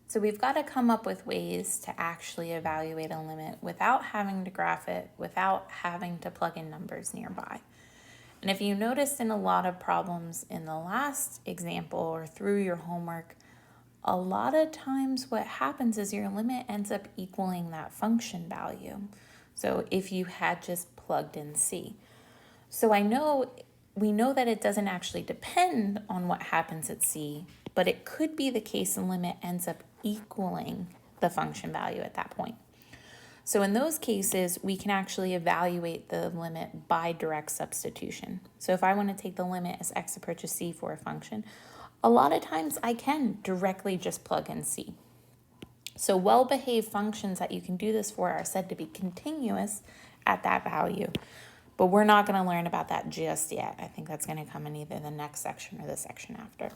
So we've got to come up with ways to actually evaluate a limit without having to graph it, without having to plug in numbers nearby. And if you noticed in a lot of problems in the last example or through your homework, a lot of times what happens is your limit ends up equaling that function value. So if you had just plugged in c. So we know that it doesn't actually depend on what happens at c, but it could be the case the limit ends up equaling the function value at that point. So in those cases, we can actually evaluate the limit by direct substitution. So if I want to take the limit as x approaches c for a function, a lot of times I can directly just plug in c. So well-behaved functions that you can do this for are said to be continuous at that value. But we're not going to learn about that just yet. I think that's going to come in either the next section or the section after.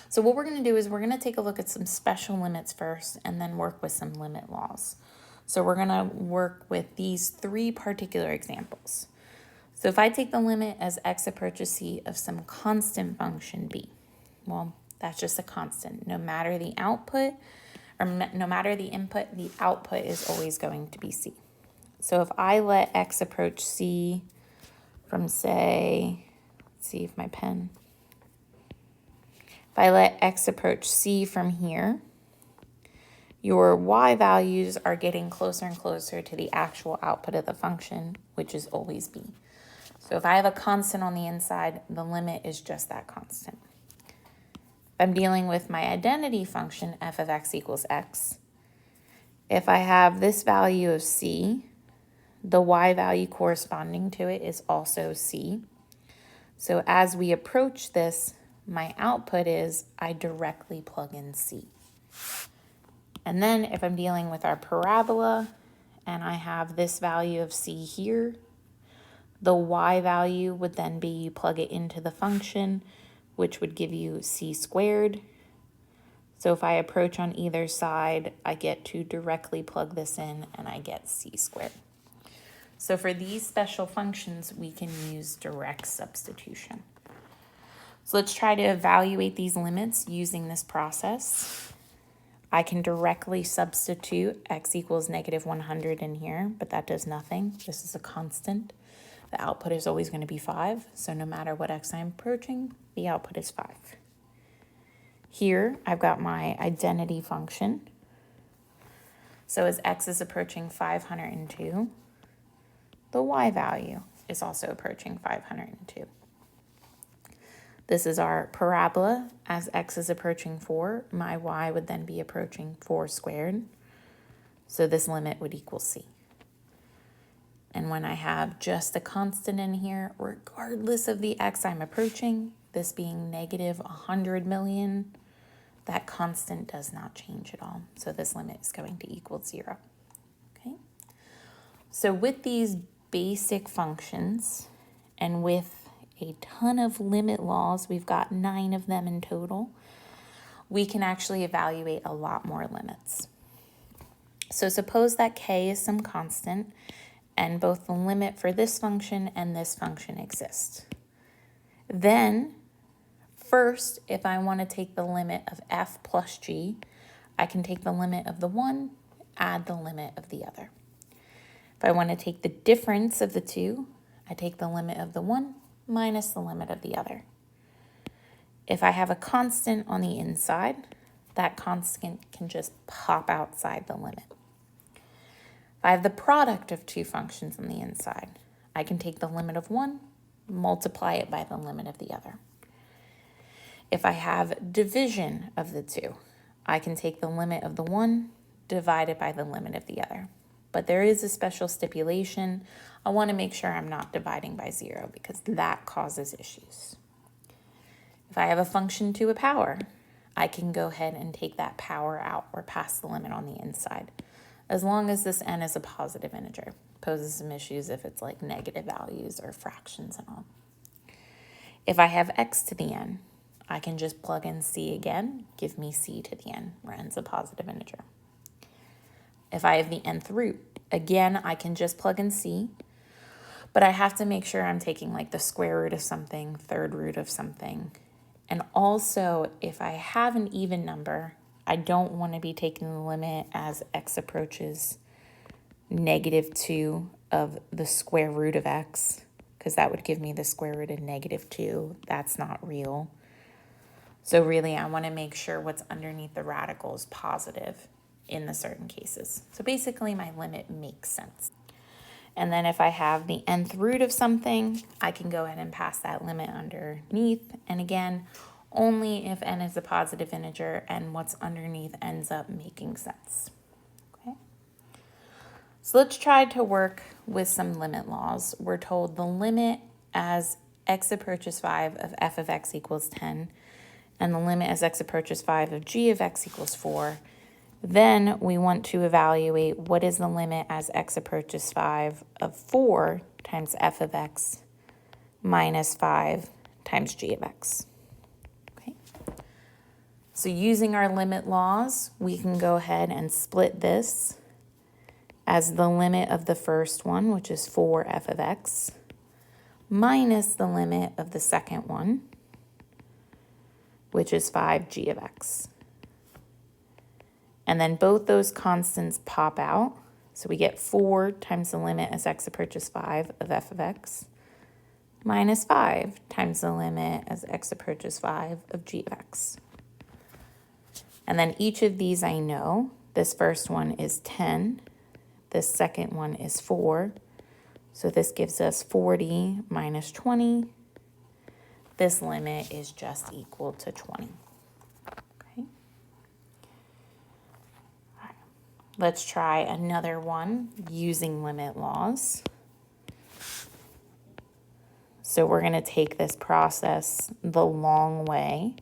So what we're going to do is we're going to take a look at some special limits first and then work with some limit laws. So we're going to work with these three particular examples. So if I take the limit as x approaches c of some constant function b, well, that's just a constant. No matter the output, or no matter the input, the output is always going to be c. So if I let x approach c from, say, let's see if my pen, if I let x approach c from here, your y values are getting closer and closer to the actual output of the function, which is always b. So if I have a constant on the inside, the limit is just that constant. If I'm dealing with my identity function, f of x equals x, if I have this value of c, the y value corresponding to it is also c. So as we approach this, my output is I directly plug in c. And then if I'm dealing with our parabola and I have this value of c here, the y value would then be you plug it into the function, which would give you c squared. So if I approach on either side, I get to directly plug this in and I get c squared. So for these special functions, we can use direct substitution. So let's try to evaluate these limits using this process. I can directly substitute x equals negative 100 in here, but that does nothing. This is a constant. The output is always going to be 5, so no matter what x I'm approaching, the output is 5. Here, I've got my identity function. So as x is approaching 502, the y value is also approaching 502. This is our parabola. As x is approaching 4, my y would then be approaching 4 squared. So this limit would equal c. And when I have just a constant in here, regardless of the x I'm approaching, this being negative 100 million, that constant does not change at all. So this limit is going to equal 0. Okay. So with these basic functions and with a ton of limit laws, we've got 9 of them in total, we can actually evaluate a lot more limits. So suppose that k is some constant and both the limit for this function and this function exist. Then, first, if I want to take the limit of f plus g, I can take the limit of the one, add the limit of the other. If I want to take the difference of the two, I take the limit of the one minus the limit of the other. If I have a constant on the inside, that constant can just pop outside the limit. If I have the product of two functions on the inside, I can take the limit of one, multiply it by the limit of the other. If I have division of the two, I can take the limit of the one, divide it by the limit of the other. But there is a special stipulation. I want to make sure I'm not dividing by 0 because that causes issues. If I have a function to a power, I can go ahead and take that power out or pass the limit on the inside, as long as this n is a positive integer. Poses some issues if it's like negative values or fractions and all. If I have x to the n, I can just plug in c again, give me c to the n, where n's a positive integer. If I have the nth root, again, I can just plug in c, but I have to make sure I'm taking like the square root of something, third root of something. And also, if I have an even number, I don't want to be taking the limit as x approaches -2 of the square root of x, because that would give me the square root of -2. That's not real. So really, I want to make sure what's underneath the radical is positive in the certain cases. So basically, my limit makes sense. And then if I have the nth root of something, I can go ahead and pass that limit underneath. And again, only if n is a positive integer and what's underneath ends up making sense. Okay. So let's try to work with some limit laws. We're told the limit as x approaches 5 of f of x equals 10, and the limit as x approaches 5 of g of x equals 4. Then we want to evaluate what is the limit as x approaches 5 of 4 times f of x minus 5 times g of x. Okay. So using our limit laws, we can go ahead and split this as the limit of the first one, which is 4f of x, minus the limit of the second one, which is 5g of x. And then both those constants pop out. So we get 4 times the limit as x approaches 5 of f of x, minus 5 times the limit as x approaches 5 of g of x. And then each of these I know. This first one is 10. This second one is 4. So this gives us 40 minus 20. This limit is just equal to 20. Okay. All right. Let's try another one using limit laws. So we're going to take this process the long way,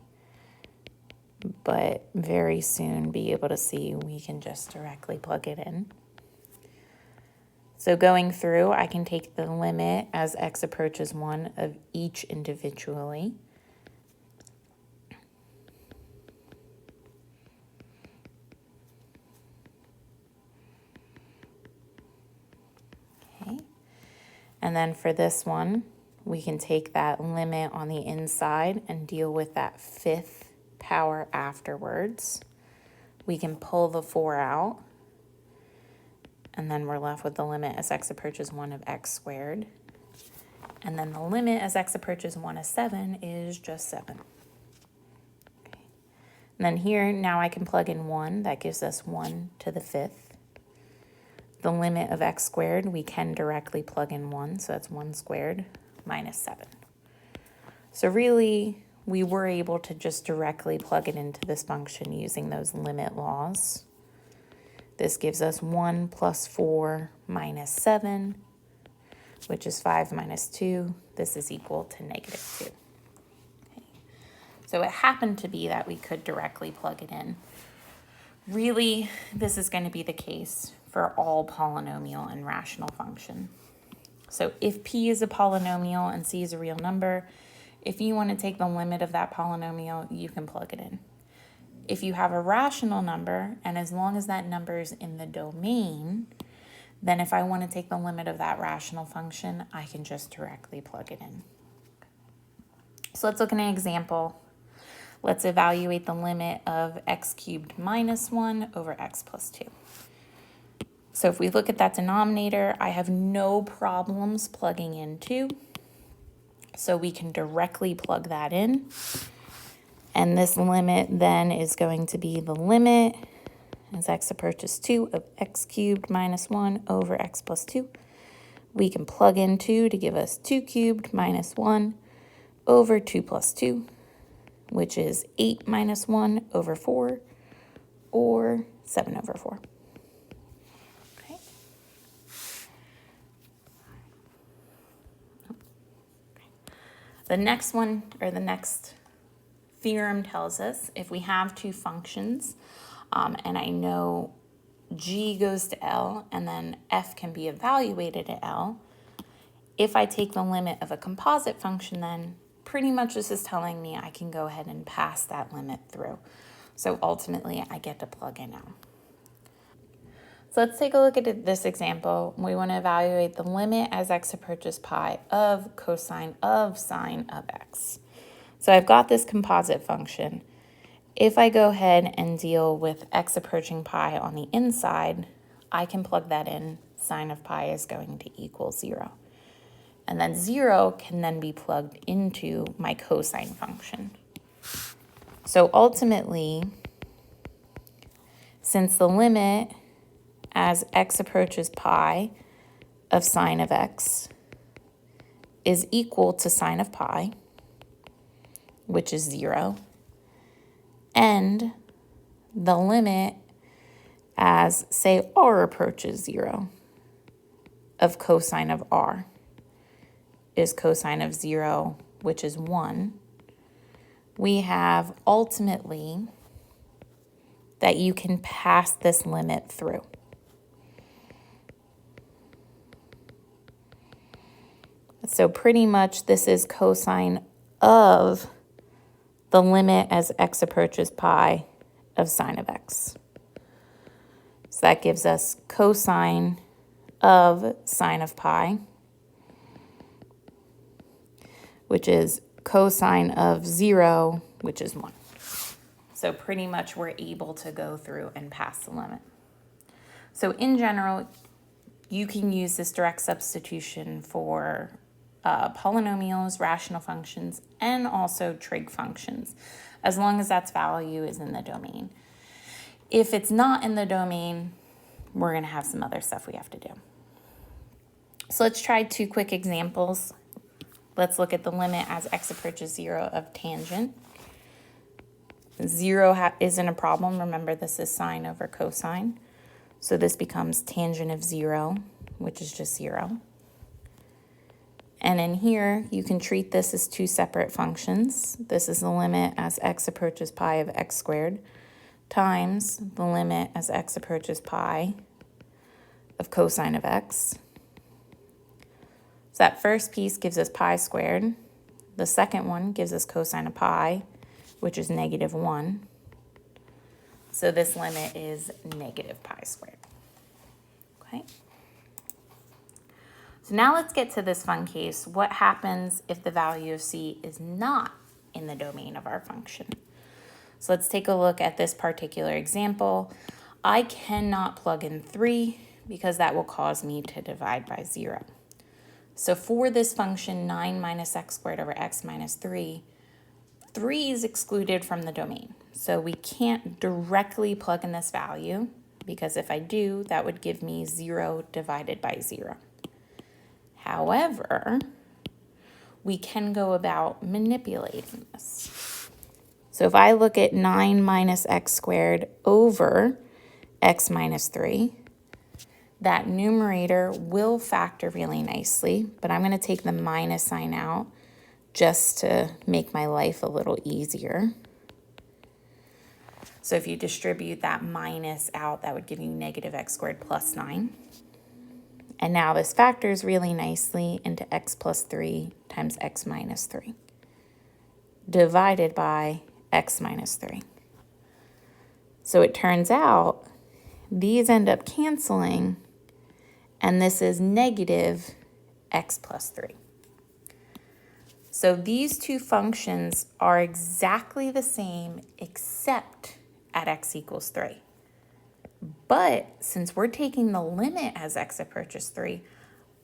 but very soon be able to see we can just directly plug it in. So going through, I can take the limit as x approaches 1 of each individually. Okay. And then for this one, we can take that limit on the inside and deal with that fifth power afterwards. We can pull the 4 out. And then we're left with the limit as x approaches 1 of x squared. And then the limit as x approaches 1 of 7 is just 7. Okay. And then here, now I can plug in 1. That gives us 1 to the 5th. The limit of x squared, we can directly plug in 1. So that's 1 squared minus 7. So really, we were able to just directly plug it into this function using those limit laws. This gives us 1 plus 4 minus 7, which is 5 minus 2. This is equal to -2. Okay. So it happened to be that we could directly plug it in. Really, this is going to be the case for all polynomial and rational function. So if p is a polynomial and c is a real number, if you want to take the limit of that polynomial, you can plug it in. If you have a rational number, and as long as that number is in the domain, then if I want to take the limit of that rational function, I can just directly plug it in. So let's look at an example. Let's evaluate the limit of x cubed minus 1 over x plus 2. So if we look at that denominator, I have no problems plugging in 2. So we can directly plug that in. And this limit then is going to be the limit as x approaches 2 of x cubed minus 1 over x plus 2. We can plug in 2 to give us 2 cubed minus 1 over 2 plus 2, which is 8 minus 1 over 4, or 7 over 4. Okay. The next one, or the next theorem tells us if we have two functions, and I know g goes to L and then f can be evaluated at L, if I take the limit of a composite function, then pretty much this is telling me I can go ahead and pass that limit through. So ultimately I get to plug in L. So let's take a look at this example. We want to evaluate the limit as x approaches pi of cosine of sine of x. So I've got this composite function. if I go ahead and deal with x approaching pi on the inside, I can plug that in. Sine of pi is going to equal 0. And then 0 can then be plugged into my cosine function. So ultimately, since the limit as x approaches pi of sine of x is equal to sine of pi, which is 0, and the limit as, say, r approaches 0 of cosine of r is cosine of 0, which is 1, we have ultimately that you can pass this limit through. So pretty much this is cosine of the limit as x approaches pi of sine of x. So that gives us cosine of sine of pi, which is cosine of 0, which is 1. So pretty much we're able to go through and pass the limit. So in general, you can use this direct substitution for polynomials, rational functions, and also trig functions, as long as that value is in the domain. If it's not in the domain, we're going to have some other stuff we have to do. So let's try 2 quick examples. Let's look at the limit as x approaches 0 of tangent. 0 isn't a problem. Remember, this is sine over cosine. So this becomes tangent of 0, which is just 0. And in here, you can treat this as 2 separate functions. This is the limit as x approaches pi of x squared times the limit as x approaches pi of cosine of x. So that first piece gives us pi squared. The second one gives us cosine of pi, which is -1. So this limit is negative pi squared. Okay. So now let's get to this fun case. What happens if the value of c is not in the domain of our function? So let's take a look at this particular example. I cannot plug in 3 because that will cause me to divide by 0. So for this function 9 minus x squared over x minus 3, 3 is excluded from the domain. So we can't directly plug in this value, because if I do, that would give me 0 divided by 0. However, we can go about manipulating this. So if I look at 9 minus x squared over x minus 3, that numerator will factor really nicely, but I'm going to take the minus sign out just to make my life a little easier. So if you distribute that minus out, that would give you negative x squared plus 9. And now this factors really nicely into x plus 3 times x minus 3, divided by x minus 3. So it turns out these end up canceling, and this is negative x plus 3. So these 2 functions are exactly the same except at x equals 3. But since we're taking the limit as x approaches 3,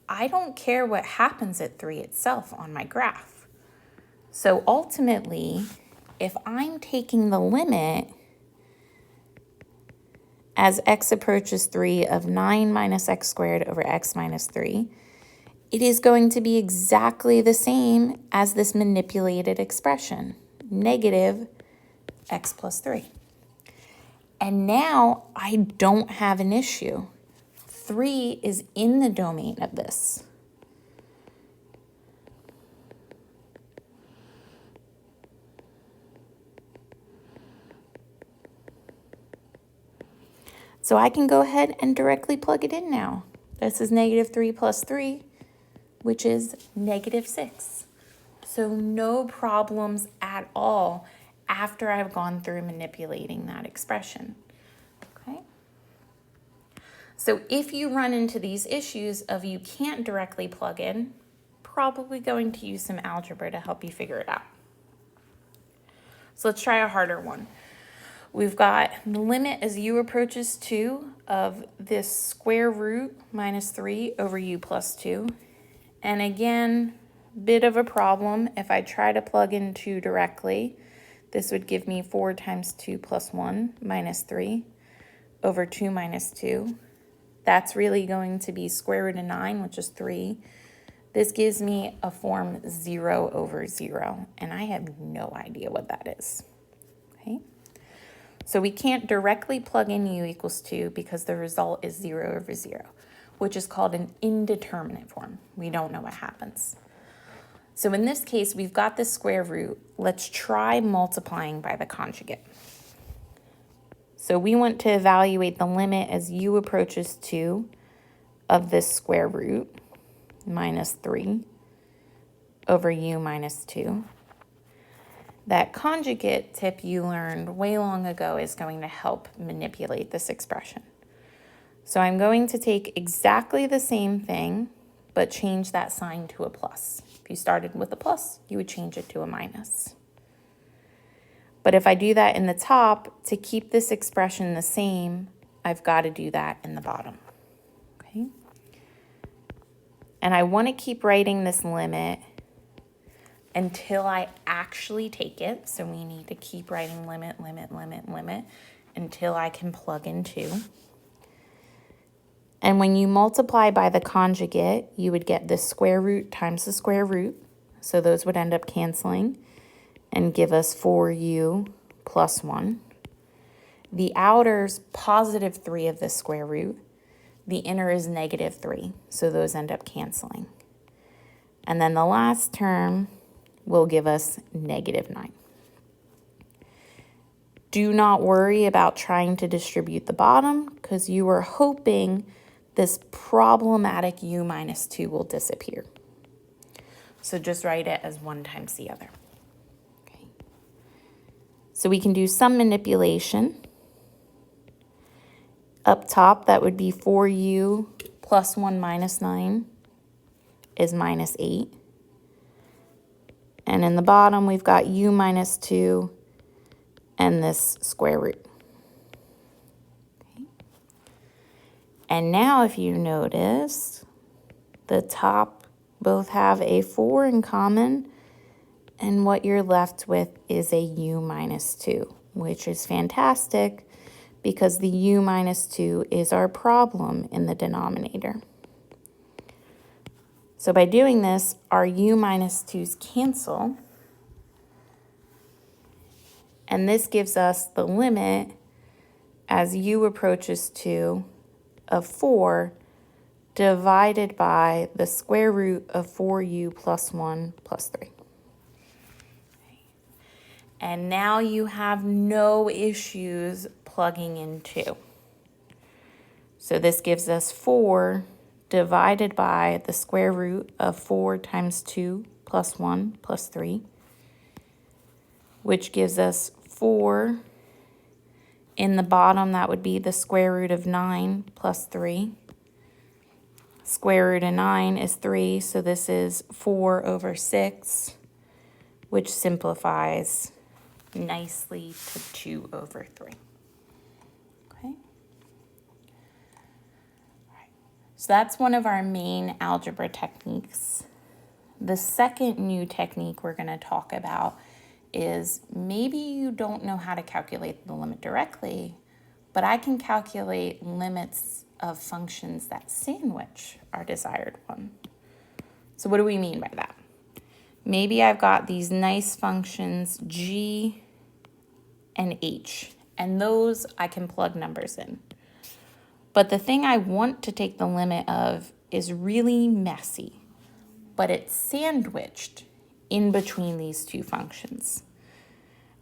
I don't care what happens at 3 itself on my graph. So ultimately, if I'm taking the limit as x approaches 3 of 9 minus x squared over x minus 3, it is going to be exactly the same as this manipulated expression, negative x plus 3. And now I don't have an issue. 3 is in the domain of this. So I can go ahead and directly plug it in now. This is negative 3 plus 3, which is negative 6. So no problems at all after I've gone through manipulating that expression. Okay? So if you run into these issues of you can't directly plug in, probably going to use some algebra to help you figure it out. So let's try a harder one. we've got the limit as u approaches 2 of this square root minus 3 over u plus 2. And again, bit of a problem. If I try to plug in 2 directly, this would give me 4 times 2 plus 1 minus 3 over 2 minus 2. That's really going to be square root of 9, which is 3. This gives me a form 0 over 0, and I have no idea what that is. Okay? So we can't directly plug in u equals 2 because the result is 0 over 0, which is called an indeterminate form. We don't know what happens. So in this case, we've got this square root. Let's try multiplying by the conjugate. So we want to evaluate the limit as u approaches 2 of this square root minus 3 over u minus 2. That conjugate tip you learned way long ago is going to help manipulate this expression. So I'm going to take exactly the same thing, but change that sign to a plus. If you started with a plus, you would change it to a minus. But if I do that in the top, to keep this expression the same, I've got to do that in the bottom. Okay? And I want to keep writing this limit until I actually take it. So we need to keep writing limit, limit, limit, limit until I can plug in 2. And when you multiply by the conjugate, you would get the square root times the square root. So those would end up canceling and give us 4u plus 1. The outer's positive 3 of the square root. The inner is negative 3. So those end up canceling. And then the last term will give us negative 9. Do not worry about trying to distribute the bottom because you are hoping this problematic u minus 2 will disappear. So just write it as 1 times the other. Okay. So we can do some manipulation. Up top, that would be 4u plus 1 minus 9 is minus 8. And in the bottom, we've got u minus 2 and this square root. Okay. And now if you notice, the top both have a 4 in common, and what you're left with is a u minus 2, which is fantastic because the u minus 2 is our problem in the denominator. So by doing this, our u minus 2's cancel, and this gives us the limit as u approaches 2 of 4 divided by the square root of 4u plus 1 plus 3. And now you have no issues plugging in 2. So this gives us 4 divided by the square root of 4 times 2 plus 1 plus 3, which gives us 4. In the bottom, that would be the square root of 9 plus 3. Square root of 9 is 3, so this is 4 over 6, which simplifies nicely to 2 over 3. Okay? So that's one of our main algebra techniques. The second new technique we're going to talk about is maybe you don't know how to calculate the limit directly, but I can calculate limits of functions that sandwich our desired one. So what do we mean by that? Maybe I've got these nice functions g and h, and those I can plug numbers in. But the thing I want to take the limit of is really messy, but it's sandwiched in between these two functions.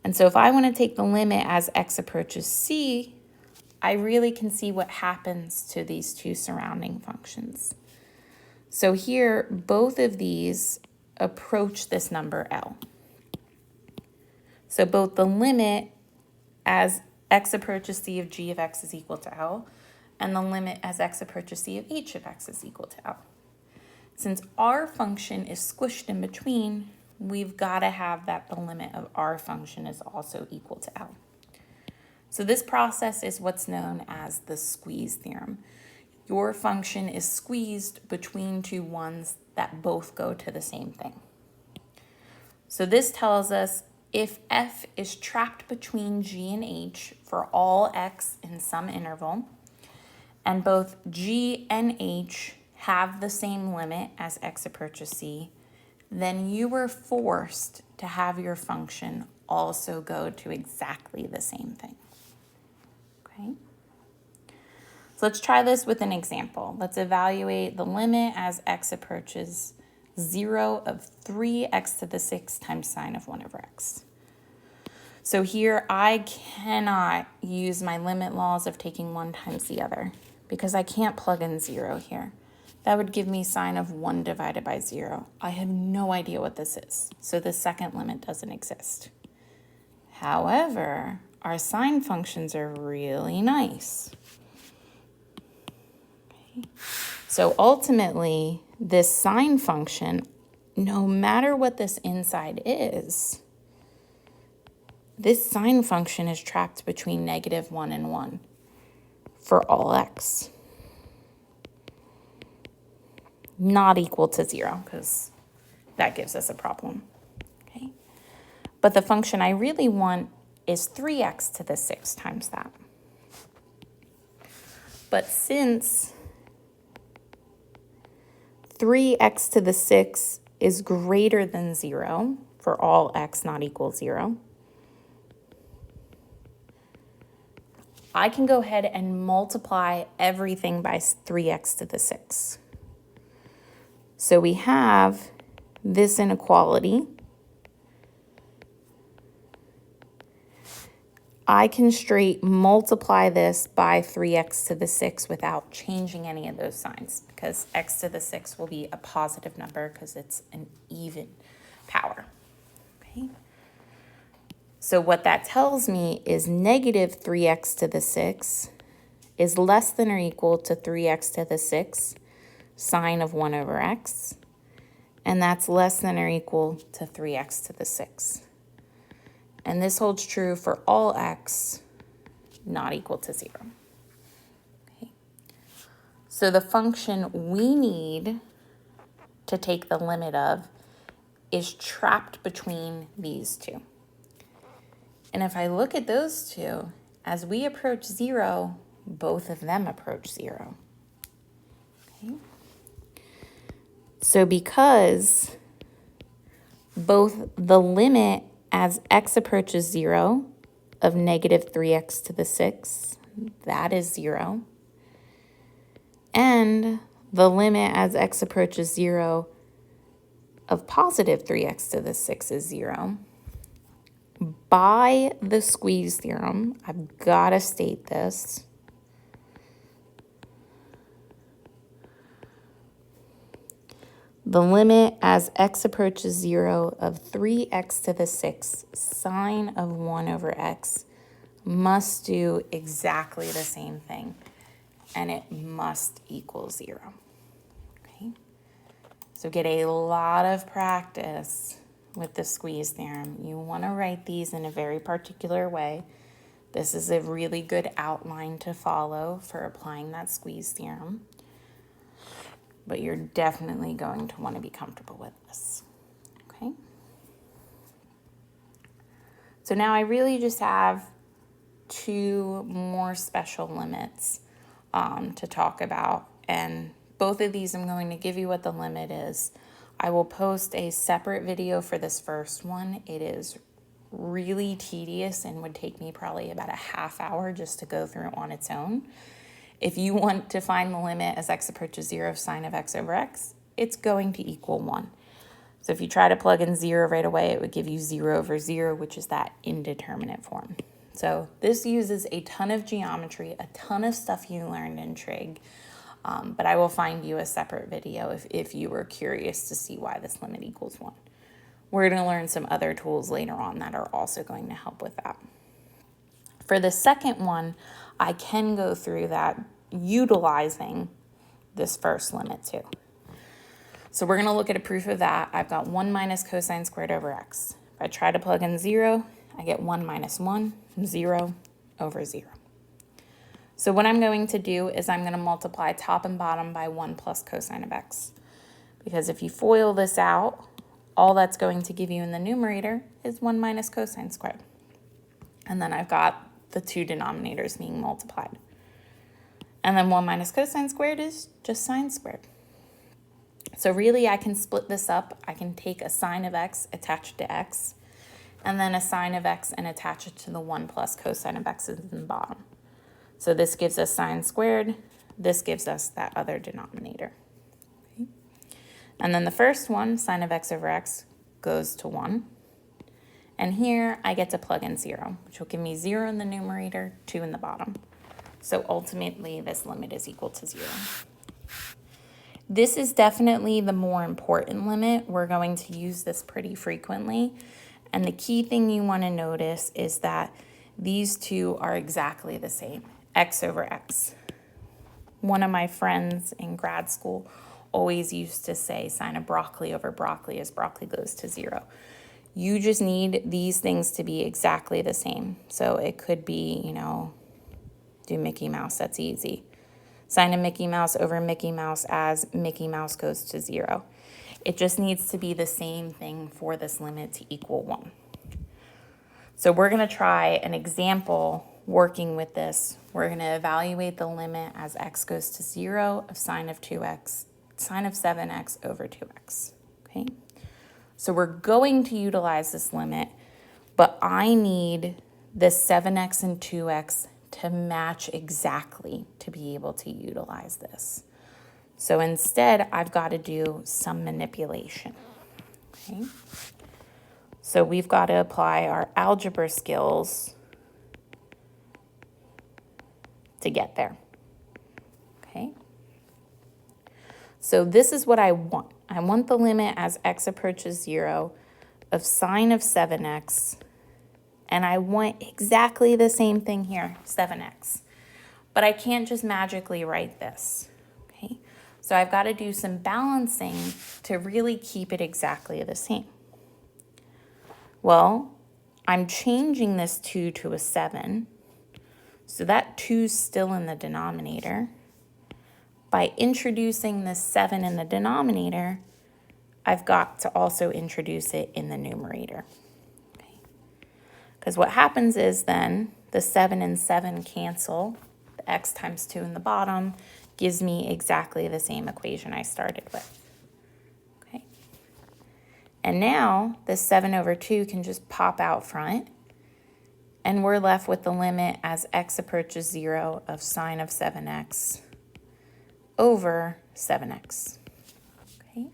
And so if I want to take the limit as x approaches c, I really can see what happens to these two surrounding functions. So here, both of these approach this number L. So both the limit as x approaches c of g of x is equal to L, and the limit as x approaches c of h of x is equal to L. Since our function is squished in between, we've got to have that the limit of our function is also equal to L. So this process is what's known as the squeeze theorem. Your function is squeezed between two ones that both go to the same thing. So this tells us if f is trapped between g and h for all x in some interval, and both g and h have the same limit as x approaches c, then you were forced to have your function also go to exactly the same thing. Okay? So let's try this with an example. Let's evaluate the limit as x approaches 0 of 3x to the 6 times sine of 1 over x. So here I cannot use my limit laws of taking one times the other because I can't plug in 0 here. That would give me sine of 1 divided by 0. I have no idea what this is, so the second limit doesn't exist. However, our sine functions are really nice. Okay. So ultimately, this sine function, no matter what this inside is, this sine function is trapped between -1 and 1 for all x. Not equal to 0, because that gives us a problem. Okay? But the function I really want is 3x to the 6 times that. But since 3x to the 6 is greater than 0 for all x not equal 0, I can go ahead and multiply everything by 3x to the 6. So we have this inequality. I can straight multiply this by 3x to the 6 without changing any of those signs, because x to the 6 will be a positive number because it's an even power. Okay. So what that tells me is negative 3x to the 6 is less than or equal to 3x to the 6 sine of 1 over x, and that's less than or equal to 3x to the 6. And this holds true for all x not equal to 0. Okay. So the function we need to take the limit of is trapped between these two. And if I look at those two, as we approach 0, both of them approach 0. Okay. So because both the limit as x approaches 0 of negative 3x to the 6, that is 0, and the limit as x approaches 0 of positive 3x to the 6 is 0, by the squeeze theorem, I've got to state this, the limit as x approaches 0 of 3x to the 6 sine of 1 over x must do exactly the same thing, and it must equal 0. Okay? So get a lot of practice with the squeeze theorem. You want to write these in a very particular way. This is a really good outline to follow for applying that squeeze theorem. But you're definitely going to want to be comfortable with this, okay? So now I really just have two more special limits to talk about, and both of these I'm going to give you what the limit is. I will post a separate video for this first one. It is really tedious and would take me probably about a half hour just to go through it on its own. If you want to find the limit as x approaches 0 of sine of x over x, it's going to equal 1. So if you try to plug in 0 right away, it would give you 0 over 0, which is that indeterminate form. So this uses a ton of geometry, a ton of stuff you learned in trig, but I will find you a separate video if you were curious to see why this limit equals 1. We're going to learn some other tools later on that are also going to help with that. For the second one, I can go through that utilizing this first limit too. So we're going to look at a proof of that. I've got 1 minus cosine squared over x. If I try to plug in 0, I get 1 minus 1, 0 over 0. So what I'm going to do is I'm going to multiply top and bottom by 1 plus cosine of x. Because if you FOIL this out, all that's going to give you in the numerator is 1 minus cosine squared. And then I've got the two denominators being multiplied. And then 1 minus cosine squared is just sine squared. So really I can split this up. I can take a sine of x, attach it to x, and then a sine of x and attach it to the 1 plus cosine of x in the bottom. So this gives us sine squared. This gives us that other denominator. Okay. And then the first one, sine of x over x, goes to 1. And here I get to plug in 0, which will give me 0 in the numerator, 2 in the bottom. So ultimately this limit is equal to 0. This is definitely the more important limit. We're going to use this pretty frequently. And the key thing you want to notice is that these two are exactly the same, x over x. One of my friends in grad school always used to say sine of broccoli over broccoli as broccoli goes to 0. You just need these things to be exactly the same. So it could be, do Mickey Mouse, that's easy. Sine of Mickey Mouse over Mickey Mouse as Mickey Mouse goes to 0. It just needs to be the same thing for this limit to equal 1. So we're going to try an example working with this. We're going to evaluate the limit as x goes to 0 of sine of 7x over 2x. Okay? So we're going to utilize this limit, but I need this 7x and 2x to match exactly to be able to utilize this. So instead, I've got to do some manipulation. Okay? So we've got to apply our algebra skills to get there. Okay? So this is what I want. I want the limit as x approaches 0 of sine of 7x, and I want exactly the same thing here, 7x. But I can't just magically write this, okay? So I've got to do some balancing to really keep it exactly the same. Well, I'm changing this 2 to a 7, so that 2's still in the denominator. By introducing this 7 in the denominator, I've got to also introduce it in the numerator. Because what happens is then the 7 and 7 cancel. The x times 2 in the bottom gives me exactly the same equation I started with. Okay. And now the 7 over 2 can just pop out front. And we're left with the limit as x approaches 0 of sine of 7x over 7x. Okay.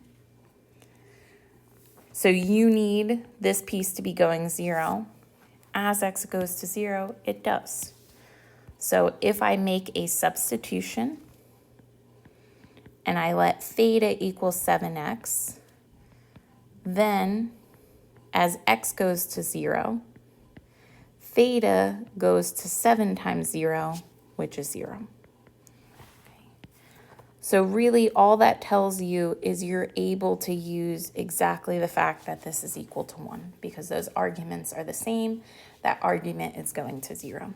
So you need this piece to be going 0. As x goes to 0, it does. So if I make a substitution and I let theta equal 7x, then as x goes to 0, theta goes to 7 times 0, which is 0. So really all that tells you is you're able to use exactly the fact that this is equal to 1 because those arguments are the same. That argument is going to 0.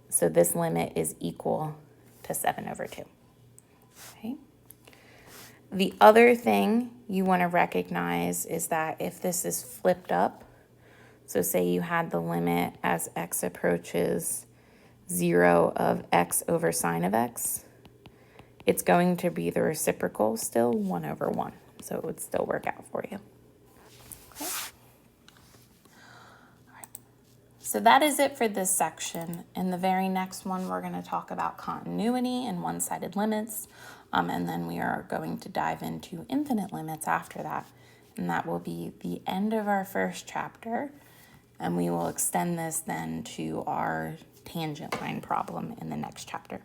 So this limit is equal to 7 over 2. Okay. The other thing you want to recognize is that if this is flipped up, so say you had the limit as x approaches 0 of x over sine of x, it's going to be the reciprocal still, 1 over 1. So it would still work out for you. Okay. All right. So that is it for this section. In the very next one, we're going to talk about continuity and one-sided limits. And then we are going to dive into infinite limits after that. And that will be the end of our first chapter. And we will extend this then to our tangent line problem in the next chapter.